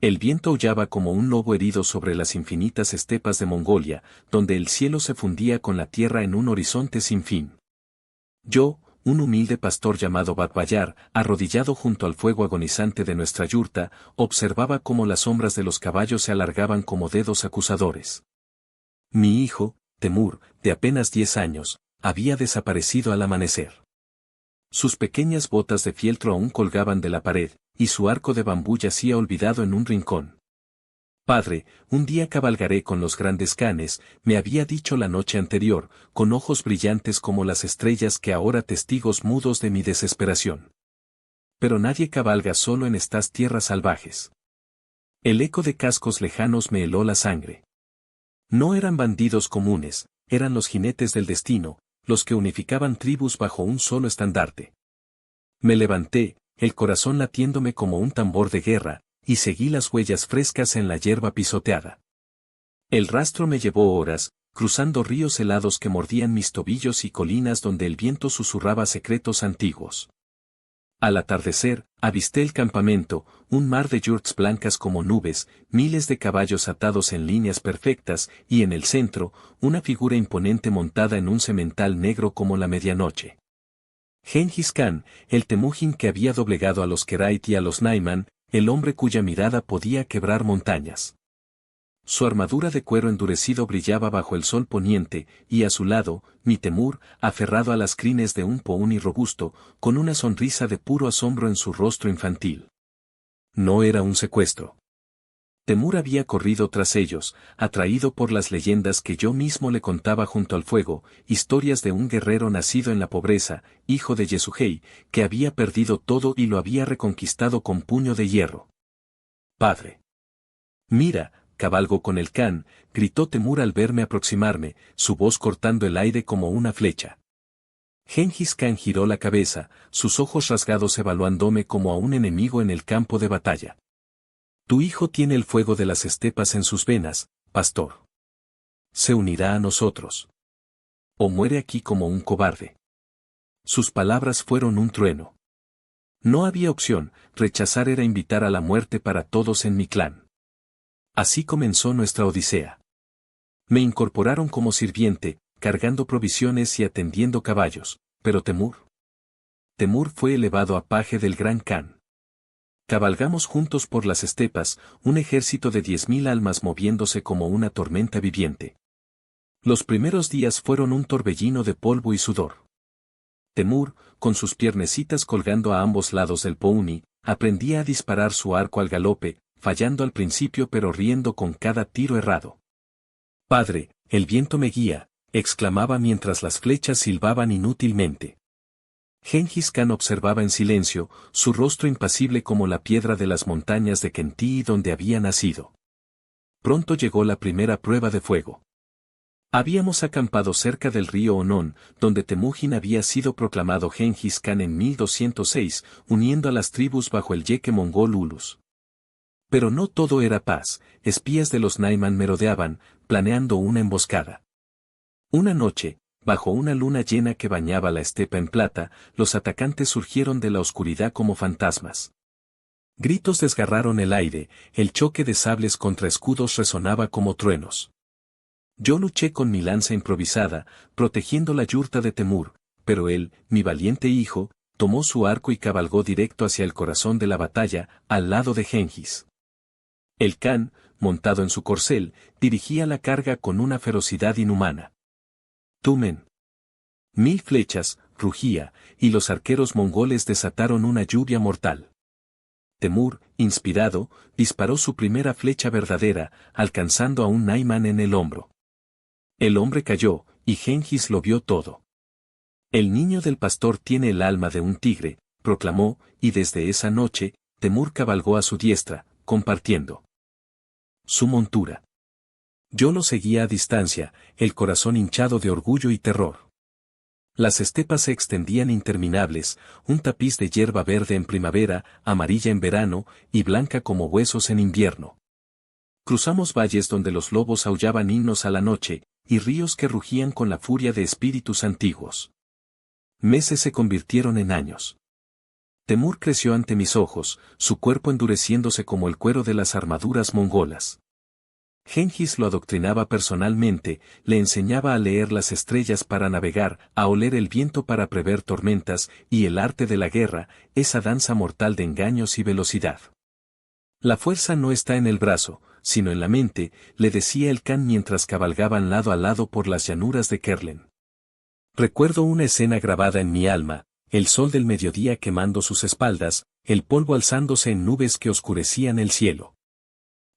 El viento aullaba como un lobo herido sobre las infinitas estepas de Mongolia, donde el cielo se fundía con la tierra en un horizonte sin fin. Yo, un humilde pastor llamado Batbayar, arrodillado junto al fuego agonizante de nuestra yurta, observaba cómo las sombras de los caballos se alargaban como dedos acusadores. Mi hijo, Temur, de apenas 10 años, había desaparecido al amanecer. Sus pequeñas botas de fieltro aún colgaban de la pared, y su arco de bambú yacía olvidado en un rincón. Padre, un día cabalgaré con los grandes canes, me había dicho la noche anterior, con ojos brillantes como las estrellas que ahora testigos mudos de mi desesperación. Pero nadie cabalga solo en estas tierras salvajes. El eco de cascos lejanos me heló la sangre. No eran bandidos comunes, eran los jinetes del destino, los que unificaban tribus bajo un solo estandarte. Me levanté, el corazón latiéndome como un tambor de guerra, y seguí las huellas frescas en la hierba pisoteada. El rastro me llevó horas, cruzando ríos helados que mordían mis tobillos y colinas donde el viento susurraba secretos antiguos. Al atardecer, avisté el campamento, un mar de yurts blancas como nubes, miles de caballos atados en líneas perfectas, y en el centro, una figura imponente montada en un semental negro como la medianoche. Genghis Khan, el temujin que había doblegado a los Kerait y a los Naiman, el hombre cuya mirada podía quebrar montañas. Su armadura de cuero endurecido brillaba bajo el sol poniente, y a su lado, mi Temur, aferrado a las crines de un Pouni robusto, con una sonrisa de puro asombro en su rostro infantil. No era un secuestro. Temur había corrido tras ellos, atraído por las leyendas que yo mismo le contaba junto al fuego, historias de un guerrero nacido en la pobreza, hijo de Yesugei, que había perdido todo y lo había reconquistado con puño de hierro. Padre. Mira, cabalgo con el Khan, gritó Temur al verme aproximarme, su voz cortando el aire como una flecha. Genghis Khan giró la cabeza, sus ojos rasgados evaluándome como a un enemigo en el campo de batalla. Tu hijo tiene el fuego de las estepas en sus venas, pastor. Se unirá a nosotros. O muere aquí como un cobarde. Sus palabras fueron un trueno. No había opción, rechazar era invitar a la muerte para todos en mi clan. Así comenzó nuestra odisea. Me incorporaron como sirviente, cargando provisiones y atendiendo caballos, pero Temur. Temur fue elevado a paje del gran Khan. Cabalgamos juntos por las estepas, un ejército de 10.000 almas moviéndose como una tormenta viviente. Los primeros días fueron un torbellino de polvo y sudor. Temur, con sus piernecitas colgando a ambos lados del Pouni, aprendía a disparar su arco al galope, fallando al principio pero riendo con cada tiro errado. Padre, el viento me guía, exclamaba mientras las flechas silbaban inútilmente. Genghis Khan observaba en silencio, su rostro impasible como la piedra de las montañas de Kentii donde había nacido. Pronto llegó la primera prueba de fuego. Habíamos acampado cerca del río Onon, donde Temujin había sido proclamado Genghis Khan en 1206, uniendo a las tribus bajo el yeque mongol Ulus. Pero no todo era paz, espías de los Naiman merodeaban, planeando una emboscada. Una noche, bajo una luna llena que bañaba la estepa en plata, los atacantes surgieron de la oscuridad como fantasmas. Gritos desgarraron el aire, el choque de sables contra escudos resonaba como truenos. Yo luché con mi lanza improvisada, protegiendo la yurta de Temur, pero él, mi valiente hijo, tomó su arco y cabalgó directo hacia el corazón de la batalla, al lado de Genghis. El Khan, montado en su corcel, dirigía la carga con una ferocidad inhumana. Tumen. 1000 flechas, rugía, y los arqueros mongoles desataron una lluvia mortal. Temur, inspirado, disparó su primera flecha verdadera, alcanzando a un Naiman en el hombro. El hombre cayó, y Genghis lo vio todo. El niño del pastor tiene el alma de un tigre, proclamó, y desde esa noche, Temur cabalgó a su diestra, compartiendo su montura. Yo lo seguía a distancia, el corazón hinchado de orgullo y terror. Las estepas se extendían interminables, un tapiz de hierba verde en primavera, amarilla en verano, y blanca como huesos en invierno. Cruzamos valles donde los lobos aullaban himnos a la noche, y ríos que rugían con la furia de espíritus antiguos. Meses se convirtieron en años. Temur creció ante mis ojos, su cuerpo endureciéndose como el cuero de las armaduras mongolas. Genghis lo adoctrinaba personalmente, le enseñaba a leer las estrellas para navegar, a oler el viento para prever tormentas, y el arte de la guerra, esa danza mortal de engaños y velocidad. La fuerza no está en el brazo, sino en la mente, le decía el Khan mientras cabalgaban lado a lado por las llanuras de Kerlen. Recuerdo una escena grabada en mi alma, el sol del mediodía quemando sus espaldas, el polvo alzándose en nubes que oscurecían el cielo.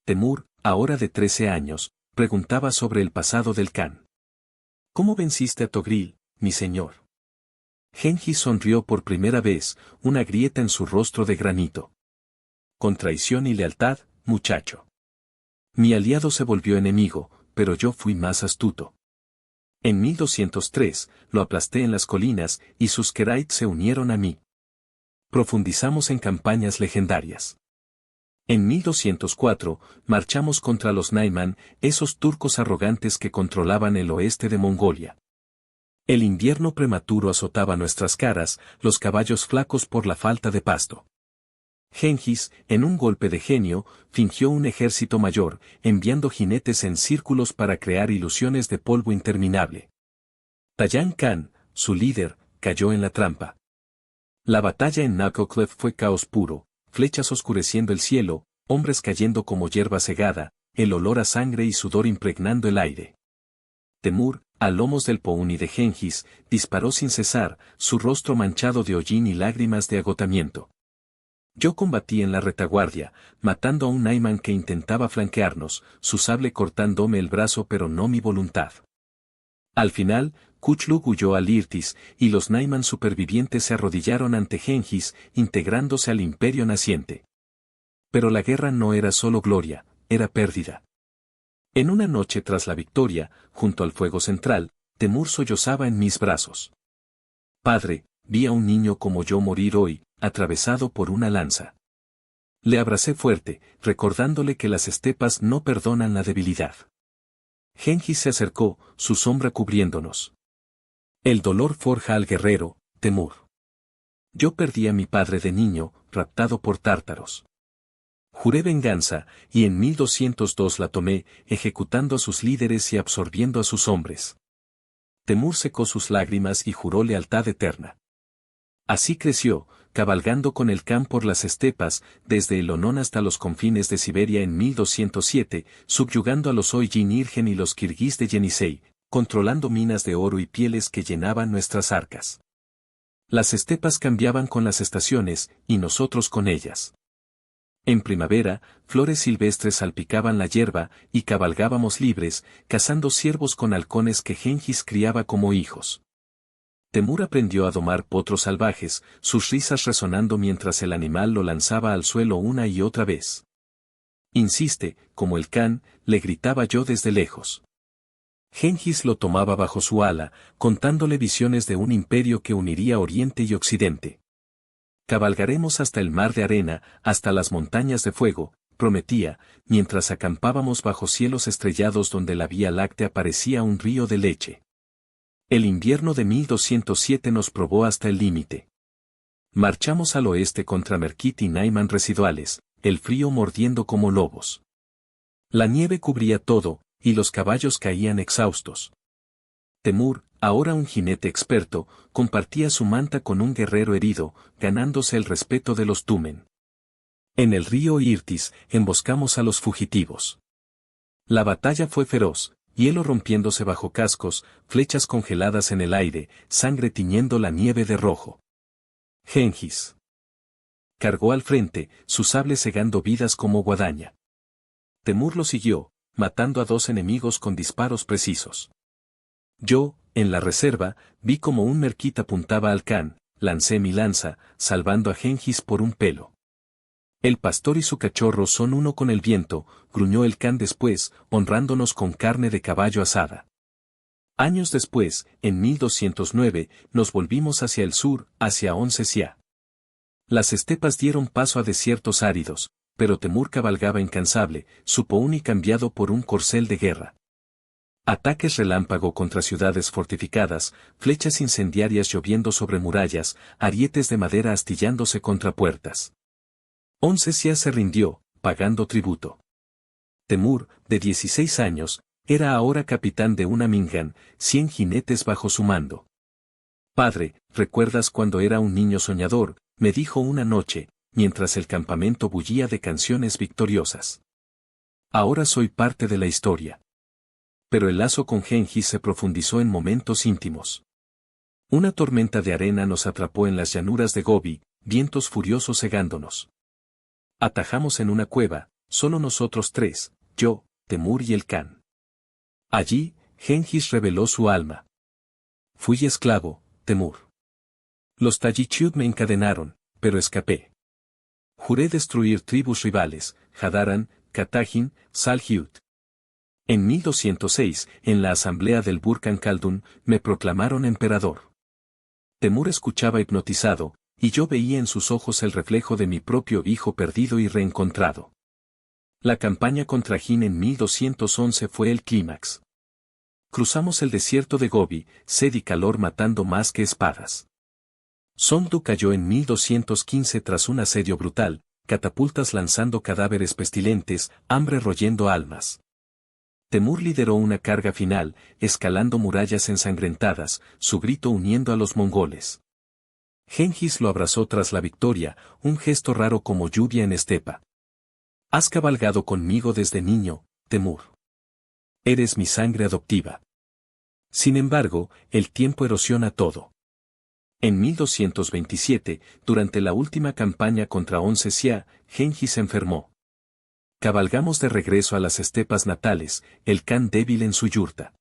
Temur, ahora de 13 años, preguntaba sobre el pasado del Khan. ¿Cómo venciste a Togril, mi señor? Genghis sonrió por primera vez, una grieta en su rostro de granito. Con traición y lealtad, muchacho. Mi aliado se volvió enemigo, pero yo fui más astuto. En 1203, lo aplasté en las colinas, y sus Keraites se unieron a mí. Profundizamos en campañas legendarias. En 1204, marchamos contra los Naiman, esos turcos arrogantes que controlaban el oeste de Mongolia. El invierno prematuro azotaba nuestras caras, los caballos flacos por la falta de pasto. Genghis, en un golpe de genio, fingió un ejército mayor, enviando jinetes en círculos para crear ilusiones de polvo interminable. Tayan Khan, su líder, cayó en la trampa. La batalla en Nakoklef fue caos puro, flechas oscureciendo el cielo, hombres cayendo como hierba segada, el olor a sangre y sudor impregnando el aire. Temur, a lomos del Pouni de Genghis, disparó sin cesar, su rostro manchado de hollín y lágrimas de agotamiento. Yo combatí en la retaguardia, matando a un Naiman que intentaba flanquearnos, su sable cortándome el brazo pero no mi voluntad. Al final, Kuchlug huyó al Irtis, y los Naiman supervivientes se arrodillaron ante Genghis, integrándose al imperio naciente. Pero la guerra no era solo gloria, era pérdida. En una noche tras la victoria, junto al fuego central, Temur sollozaba en mis brazos. Padre, vi a un niño como yo morir hoy, atravesado por una lanza. Le abracé fuerte, recordándole que las estepas no perdonan la debilidad. Genghis se acercó, su sombra cubriéndonos. El dolor forja al guerrero, Temur. Yo perdí a mi padre de niño, raptado por tártaros. Juré venganza, y en 1202 la tomé, ejecutando a sus líderes y absorbiendo a sus hombres. Temur secó sus lágrimas y juró lealtad eterna. Así creció, cabalgando con el Khan por las estepas, desde el Onón hasta los confines de Siberia en 1207, subyugando a los Oygin Irgen y los kirguís de Yenisei, controlando minas de oro y pieles que llenaban nuestras arcas. Las estepas cambiaban con las estaciones, y nosotros con ellas. En primavera, flores silvestres salpicaban la hierba, y cabalgábamos libres, cazando ciervos con halcones que Genghis criaba como hijos. Temur aprendió a domar potros salvajes, sus risas resonando mientras el animal lo lanzaba al suelo una y otra vez. Insiste, como el Khan, le gritaba yo desde lejos. Genghis lo tomaba bajo su ala, contándole visiones de un imperio que uniría Oriente y Occidente. Cabalgaremos hasta el mar de arena, hasta las montañas de fuego, prometía, mientras acampábamos bajo cielos estrellados donde la Vía Láctea parecía un río de leche. El invierno de 1207 nos probó hasta el límite. Marchamos al oeste contra Merkit y Naiman residuales, el frío mordiendo como lobos. La nieve cubría todo, y los caballos caían exhaustos. Temur, ahora un jinete experto, compartía su manta con un guerrero herido, ganándose el respeto de los Tumen. En el río Irtis, emboscamos a los fugitivos. La batalla fue feroz, hielo rompiéndose bajo cascos, flechas congeladas en el aire, sangre tiñendo la nieve de rojo. Genghis cargó al frente, su sable cegando vidas como guadaña. Temur lo siguió, matando a 2 enemigos con disparos precisos. Yo, en la reserva, vi como un merquita apuntaba al Khan, lancé mi lanza, salvando a Genghis por un pelo. El pastor y su cachorro son uno con el viento, gruñó el Khan después, honrándonos con carne de caballo asada. Años después, en 1209, nos volvimos hacia el sur, hacia Onsesia. Las estepas dieron paso a desiertos áridos, pero Temur cabalgaba incansable, su Pouni cambiado por un corcel de guerra. Ataques relámpago contra ciudades fortificadas, flechas incendiarias lloviendo sobre murallas, arietes de madera astillándose contra puertas. 11 Xia se rindió, pagando tributo. Temur, de 16 años, era ahora capitán de una Mingan, 100 jinetes bajo su mando. Padre, ¿recuerdas cuando era un niño soñador?, me dijo una noche, mientras el campamento bullía de canciones victoriosas. Ahora soy parte de la historia. Pero el lazo con Genghis se profundizó en momentos íntimos. Una tormenta de arena nos atrapó en las llanuras de Gobi, vientos furiosos cegándonos. Atajamos en una cueva, solo nosotros tres, yo, Temur y el Khan. Allí, Genghis reveló su alma. Fui esclavo, Temur. Los Tayichud me encadenaron, pero escapé. Juré destruir tribus rivales, Hadaran, Katagin, Saljiut. En 1206, en la asamblea del Burkan Khaldun, me proclamaron emperador. Temur escuchaba hipnotizado, y yo veía en sus ojos el reflejo de mi propio hijo perdido y reencontrado. La campaña contra Jin en 1211 fue el clímax. Cruzamos el desierto de Gobi, sed y calor matando más que espadas. Sondu cayó en 1215 tras un asedio brutal, catapultas lanzando cadáveres pestilentes, hambre royendo almas. Temur lideró una carga final, escalando murallas ensangrentadas, su grito uniendo a los mongoles. Genghis lo abrazó tras la victoria, un gesto raro como lluvia en estepa. Has cabalgado conmigo desde niño, Temur. Eres mi sangre adoptiva. Sin embargo, el tiempo erosiona todo. En 1227, durante la última campaña contra 11 Xia, Genghis enfermó. Cabalgamos de regreso a las estepas natales, el Khan débil en su yurta.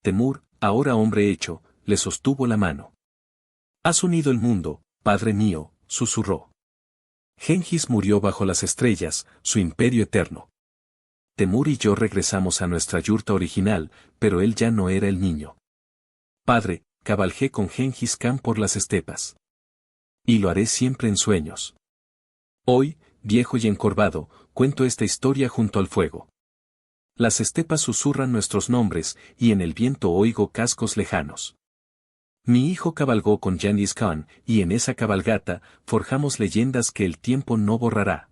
Temur, ahora hombre hecho, le sostuvo la mano. Has unido el mundo, padre mío, susurró. Genghis murió bajo las estrellas, su imperio eterno. Temur y yo regresamos a nuestra yurta original, pero él ya no era el niño. Padre, cabalgué con Genghis Khan por las estepas. Y lo haré siempre en sueños. Hoy, viejo y encorvado, cuento esta historia junto al fuego. Las estepas susurran nuestros nombres, y en el viento oigo cascos lejanos. Mi hijo cabalgó con Genghis Khan, y en esa cabalgata, forjamos leyendas que el tiempo no borrará.